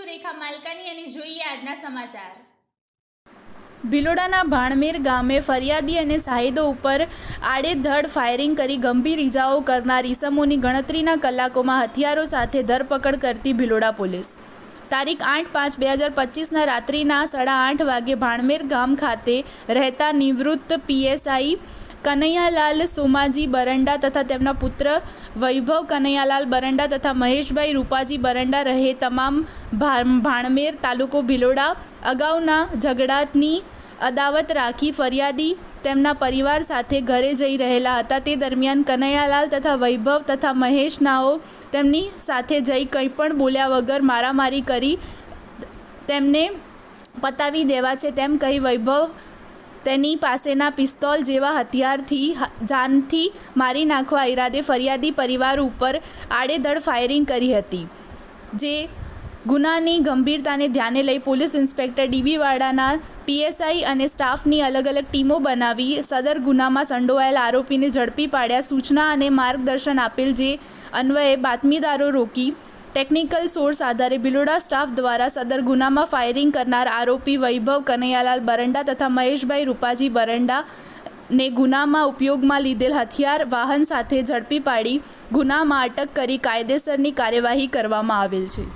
રેખા માલકાની અને જોઈએ આજના સમાચાર। ભિલોડાના ભાણમેર ગામે ફરિયાદી અને શાહિદો ઉપર આડેધડ ફાયરિંગ કરી ગંભીર ઇજાઓ કરનાર ઈસમોની ગણતરીના કલાકોમાં હથિયારો સાથે ધરપકડ કરતી ભિલોડા પોલીસ। તારીખ 8/5/2025ના રાત્રિના 8:30 વાગે ભાણમેર ગામ ખાતે રહેતા નિવૃત્ત પીએસઆઈ કનૈયાલાલ સોમાજી બરંડા તથા તેમના પુત્ર વૈભવ કનૈયાલાલ બરંડા તથા મહેશભાઈ રૂપાજી બરંડા રહે તમામ ભાણમેર તાલુકો ભિલોડા અગાઉના ઝઘડાની અદાવત રાખી ફરિયાદી તેમના પરિવાર સાથે ઘરે જઈ રહેલા હતા। તે દરમિયાન કનૈયાલાલ તથા વૈભવ તથા મહેશ નાઓ તેમની સાથે જઈ કંઈ પણ બોલ્યા વગર મારામારી કરી તેમને પતાવી દેવા છે તેમ કહી વૈભવ તેની પાસેના પિસ્તોલ જેવા હથિયારથી જાનથી મારી નાખવા ઈરાદે ફરિયાદી પરિવાર ઉપર આડેધડ ફાયરિંગ કરી હતી। જે ગુનાની ગંભીરતાને ધ્યાને લઈ પોલીસ ઇન્સ્પેક્ટર ડીબી વાડાના પીએસઆઈ અને સ્ટાફની અલગ અલગ ટીમો બનાવી સદર ગુનામાં સંડોવાયેલ આરોપીને ઝડપી પાડ્યા। સૂચના અને માર્ગદર્શન આપેલ જે અન્વયે બાતમીદારો રોકી ટેકનિકલ સોર્સ આધારે ભિલોડા સ્ટાફ દ્વારા સદર ગુનામાં ફાયરિંગ કરનાર આરોપી વૈભવ કનૈયાલાલ બરંડા તથા મહેશભાઈ રૂપાજી બરંડા ને ગુનામાં ઉપયોગમાં લીધેલ હથિયાર વાહન સાથે ઝડપી પાડી ગુનામાં અટક કરી કાયદેસરની કાર્યવાહી કરવામાં આવેલ છે।